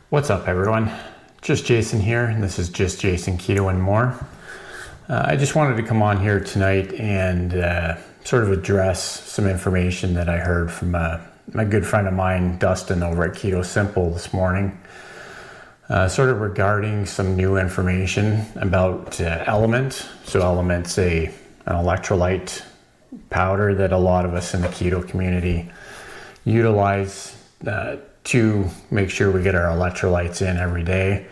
What's up, everyone? Just Jason here, and this is Just Jason Keto and More. I just wanted to come on here tonight and sort of address some information that I heard from my good friend of mine, Dustin, over at Keto Simple this morning, sort of regarding some new information about LMNT. So LMNT's an electrolyte powder that a lot of us in the keto community utilize to make sure we get our electrolytes in every day.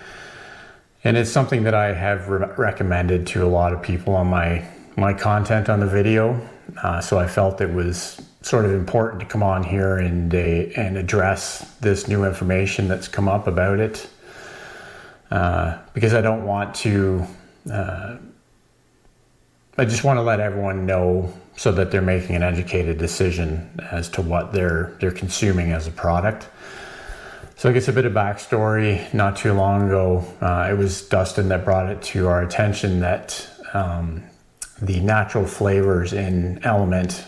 And it's something that I have recommended to a lot of people on my content on the video. So I felt it was sort of important to come on here and address this new information that's come up about it. Because I don't want to, I just want to let everyone know so that they're making an educated decision as to what they're consuming as a product. So I guess a bit of backstory. Not too long ago, it was Dustin that brought it to our attention that the natural flavors in LMNT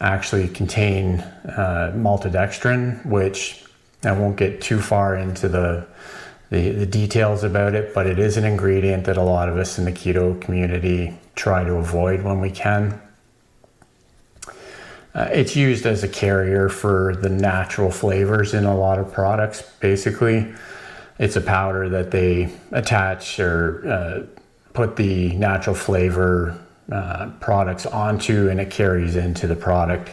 actually contain Maltodextrin, which I won't get too far into the details about it, but it is an ingredient that a lot of us in the keto community try to avoid when we can. It's used as a carrier for the natural flavors in a lot of products. Basically, it's a powder that they attach or put the natural flavor products onto, and it carries into the product.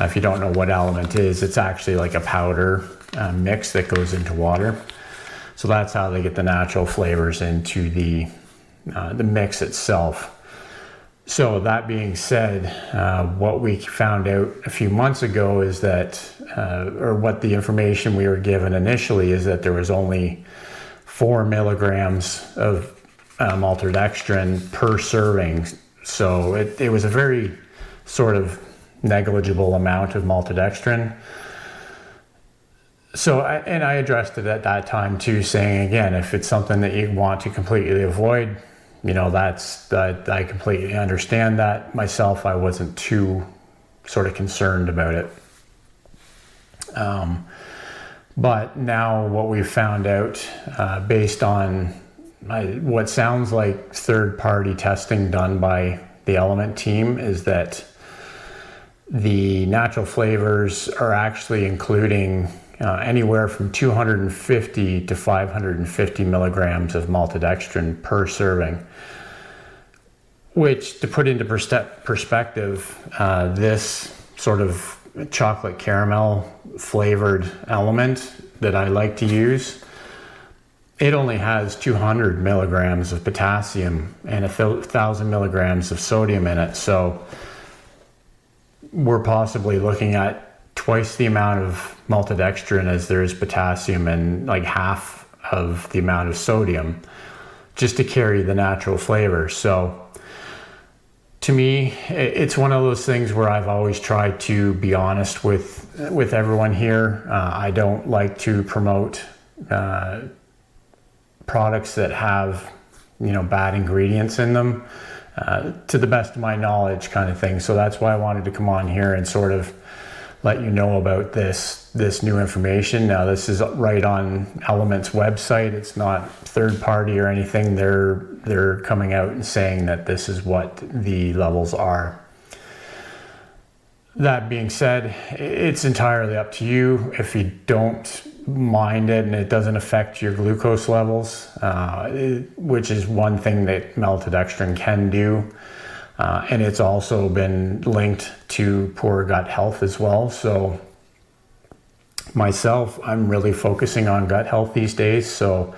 If you don't know what LMNT is, it's actually like a powder mix that goes into water. So that's how they get the natural flavors into the mix itself. So that being said, what we found out a few months ago is that, or what the information we were given initially is that there was only 4 milligrams of maltodextrin per serving. So it was a very sort of negligible amount of maltodextrin. So I addressed it at that time too, saying again, if it's something that you want to completely avoid, you know, I completely understand that. Myself, I wasn't too sort of concerned about it. But now what we've found out, based on what sounds like third-party testing done by the LMNT team, is that the natural flavors are actually including anywhere from 250 to 550 milligrams of maltodextrin per serving, which, to put into perspective, this sort of chocolate caramel flavored LMNT that I like to use, it only has 200 milligrams of potassium and 1,000 milligrams of sodium in it. So we're possibly looking at twice the amount of maltodextrin as there is potassium, and like half of the amount of sodium, just to carry the natural flavor. So to me, it's one of those things where I've always tried to be honest with everyone here. I don't like to promote products that have, bad ingredients in them, to the best of my knowledge, kind of thing. So that's why I wanted to come on here and sort of let you know about this new information. Now, this is right on LMNT's website. It's not third party or anything. They're coming out and saying that this is what the levels are. That being said, it's entirely up to you. If you don't mind it and it doesn't affect your glucose levels, which is one thing that maltodextrin can do. And it's also been linked to poor gut health as well. So myself, I'm really focusing on gut health these days. So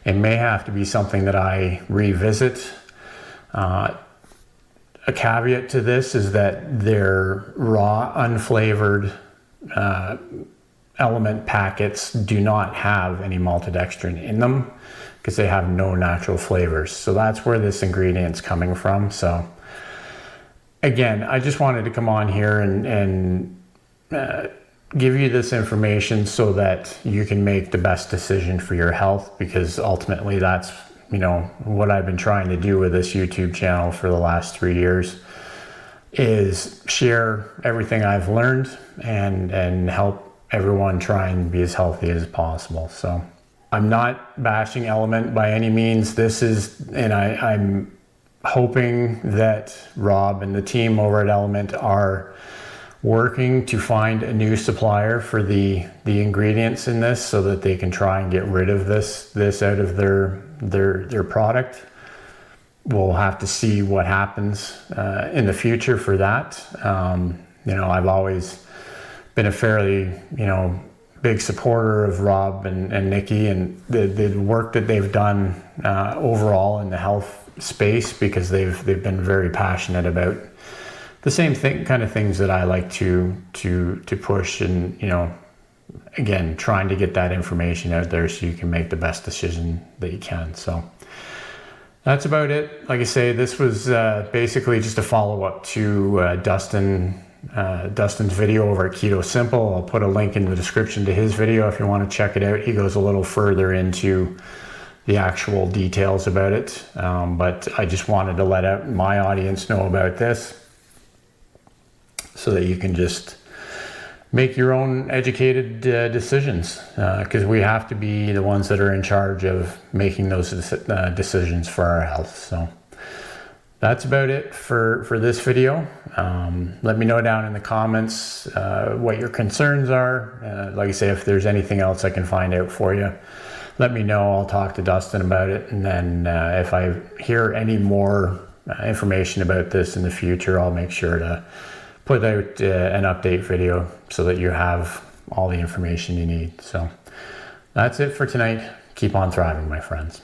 it may have to be something that I revisit. A caveat to this is that their raw, unflavored LMNT packets do not have any maltodextrin in them because they have no natural flavors. So that's where this ingredient's coming from. So again, I just wanted to come on here and give you this information so that you can make the best decision for your health, because ultimately that's, what I've been trying to do with this YouTube channel for the last 3 years, is share everything I've learned and help everyone try and be as healthy as possible. So I'm not bashing LMNT by any means. This is, and I'm hoping that Rob and the team over at LMNT are working to find a new supplier for the ingredients in this, so that they can try and get rid of this out of their product. We'll have to see what happens in the future for that. You know, I've always been a fairly, you know, big supporter of Rob and Nikki and the work that they've done overall in the health space, because they've been very passionate about the same kind of things that I like to push, and, you know, again, trying to get that information out there so you can make the best decision that you can. So that's about it. Like I say, this was basically just a follow-up to Dustin's video over at Keto Simple. I'll put a link in the description to his video if you want to check it out. He goes a little further into the actual details about it, but I just wanted to let out my audience know about this, so that you can just make your own educated decisions, because we have to be the ones that are in charge of making those decisions for our health. So that's about it for this video. Let me know down in the comments what your concerns are. Like I say, if there's anything else I can find out for you, let me know. I'll talk to Dustin about it, and then if I hear any more information about this in the future, I'll make sure to put out an update video so that you have all the information you need. So that's it for tonight. Keep on thriving, my friends.